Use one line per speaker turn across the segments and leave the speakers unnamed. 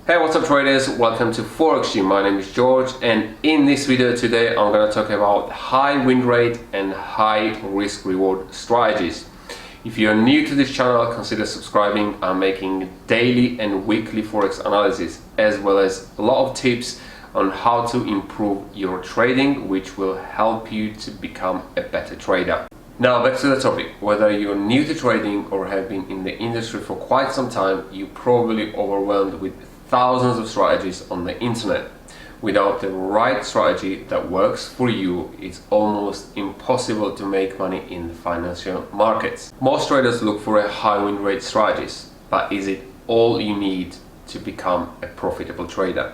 Hey, what's up traders? Welcome to Forex Gym. My name is George, and in this video today I'm going to talk about high win rate and high risk reward strategies. If you're new to this channel, consider subscribing. I'm making daily and weekly Forex analysis as well as a lot of tips on how to improve your trading, which will help you to become a better trader. Now back to the topic. Whether you're new to trading or have been in the industry for quite some time, you're probably overwhelmed with thousands of strategies on the internet. Without the right strategy that works for you, it's almost impossible to make money in the financial markets. Most traders look for a high win rate strategies, but is it all you need to become a profitable trader?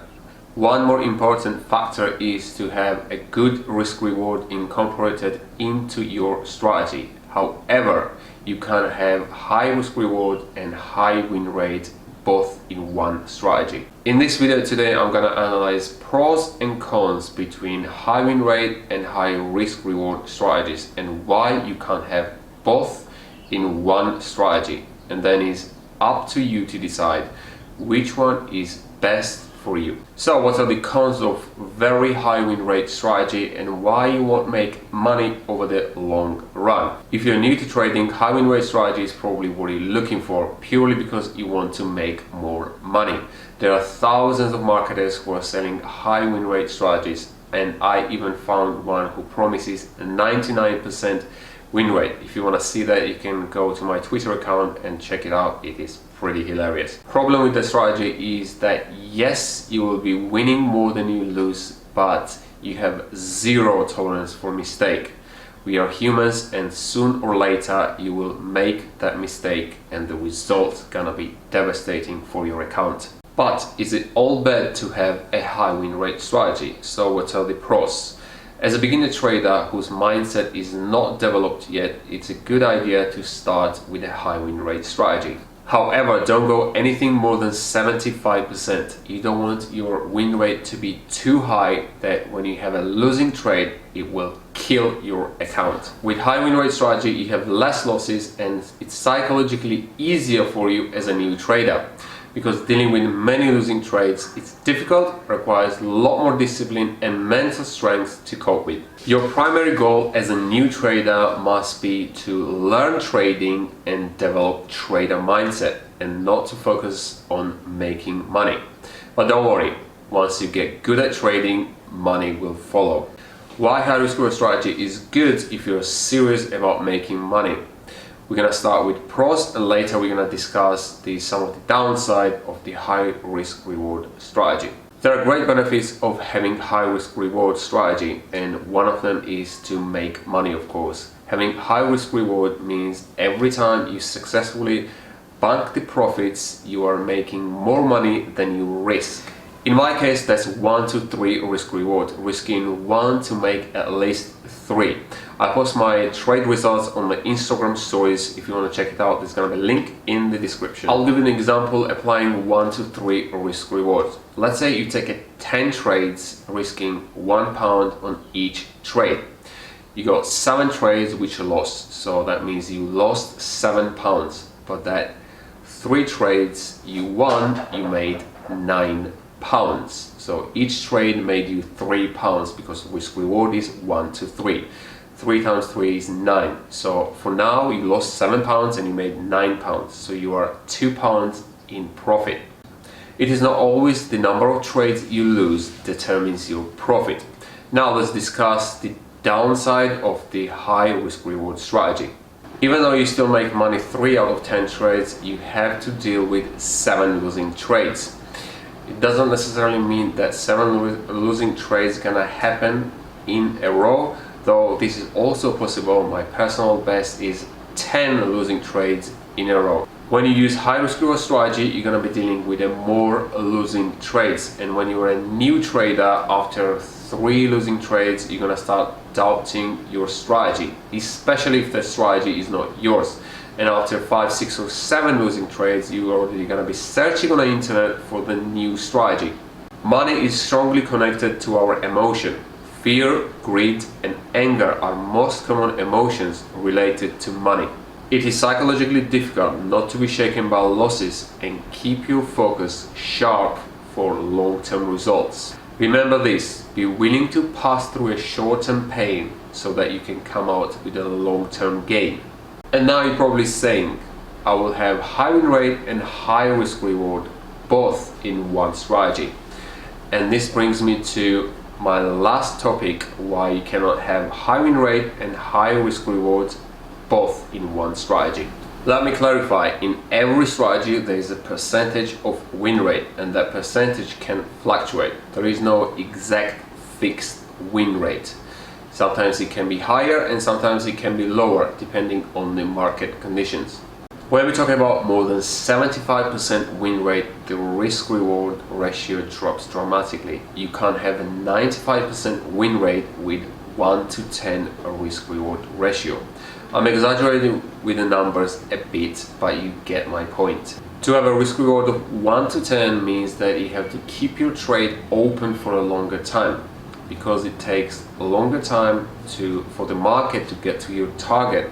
One more important factor is to have a good risk reward incorporated into your strategy. However, you can have high risk reward and high win rate both in one strategy. In this video today, I'm going to analyze pros and cons between high win rate and high risk reward strategies and why you can't have both in one strategy. And then it's up to you to decide which one is best for you. So what are the cons of very high win rate strategy and why you won't make money over the long run? If you're new to trading, high win rate strategy is probably what you're looking for purely because you want to make more money. There are thousands of marketers who are selling high win rate strategies, and I even found one who promises a 99% win rate. If you want to see that, you can go to my Twitter account and check it out. It is pretty hilarious. Problem with the strategy is that yes, you will be winning more than you lose, but you have zero tolerance for mistake. We are humans, and soon or later you will make that mistake and the result's gonna be devastating for your account. But is it all bad to have a high win rate strategy? So what are the pros? As a beginner trader whose mindset is not developed yet, it's a good idea to start with a high win rate strategy. However, don't go anything more than 75%. You don't want your win rate to be too high that when you have a losing trade, it will kill your account. With high win rate strategy, you have less losses and it's psychologically easier for you as a new trader. Because dealing with many losing trades, it's difficult, requires a lot more discipline and mental strength to cope with. Your primary goal as a new trader must be to learn trading and develop trader mindset and not to focus on making money. But don't worry, once you get good at trading, money will follow. Why high risk reward strategy is good if you're serious about making money? We're going to start with pros and later we're going to discuss some of the downside of the high risk reward strategy. There are great benefits of having high risk reward strategy, and one of them is to make money, of course. Having high risk reward means every time you successfully bank the profits, you are making more money than you risk. In my case, that's 1 to 3 risk reward, risking 1 to make at least 3. I post my trade results on my Instagram stories. If you want to check it out, there's going to be a link in the description. I'll give you an example applying 1 to 3 risk rewards. Let's say you take 10 trades, risking £1 on each trade. You got 7 trades which you lost, so that means you lost £7. But that 3 trades you won, you made £9. So each trade made you £3 because risk reward is 1 to 3. 3 times 3 is 9. So for now you lost £7 and you made £9. So you are £2 in profit. It is not always the number of trades you lose determines your profit. Now let's discuss the downside of the high risk reward strategy. Even though you still make money 3 out of 10 trades, you have to deal with 7 losing trades. It doesn't necessarily mean that 7 losing trades gonna happen in a row, though this is also possible. My personal best is 10 losing trades in a row. When you use high risk reward strategy, you're gonna be dealing with more losing trades, and when you're a new trader, after 3 losing trades, you're gonna start doubting your strategy, especially if the strategy is not yours. And after 5, 6 or 7 losing trades, you're already going to be searching on the internet for the new strategy. Money is strongly connected to our emotion. Fear, greed and anger are most common emotions related to money. It is psychologically difficult not to be shaken by losses and keep your focus sharp for long-term results. Remember this, be willing to pass through a short-term pain so that you can come out with a long-term gain. And now you're probably saying, I will have high win rate and high risk reward both in one strategy. And this brings me to my last topic, why you cannot have high win rate and high risk rewards both in one strategy. Let me clarify, in every strategy there is a percentage of win rate, and that percentage can fluctuate. There is no exact fixed win rate. Sometimes it can be higher and sometimes it can be lower depending on the market conditions. When we're talking about more than 75% win rate, the risk reward ratio drops dramatically. You can't have a 95% win rate with 1 to 10 risk reward ratio. I'm exaggerating with the numbers a bit, but you get my point. To have a risk reward of 1 to 10 means that you have to keep your trade open for a longer time, because it takes a longer time for the market to get to your target.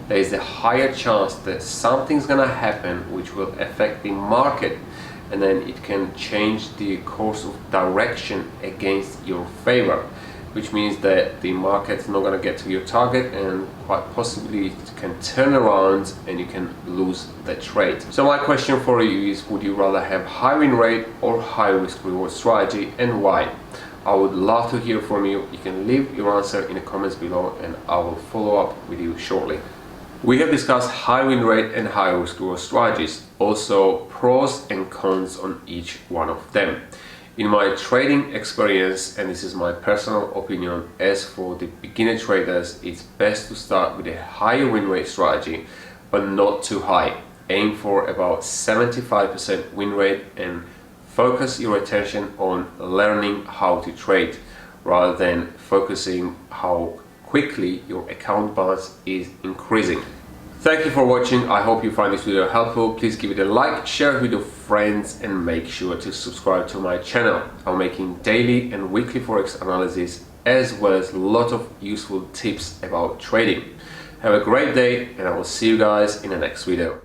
There is a higher chance that something's gonna happen which will affect the market, and then it can change the course of direction against your favor, which means that the market's not gonna get to your target, and quite possibly it can turn around and you can lose the trade. So my question for you is, would you rather have high win rate or high risk reward strategy, and why? I would love to hear from you. You can leave your answer in the comments below and I will follow up with you shortly. We have discussed high win rate and high risk reward strategies, also pros and cons on each one of them. In my trading experience, and this is my personal opinion, as for the beginner traders, it's best to start with a higher win rate strategy, but not too high. Aim for about 75% win rate and focus your attention on learning how to trade rather than focusing how quickly your account balance is increasing. Thank you for watching. I hope you find this video helpful. Please give it a like, share it with your friends, and make sure to subscribe to my channel. I'm making daily and weekly Forex analysis, as well as a lot of useful tips about trading. Have a great day, and I will see you guys in the next video.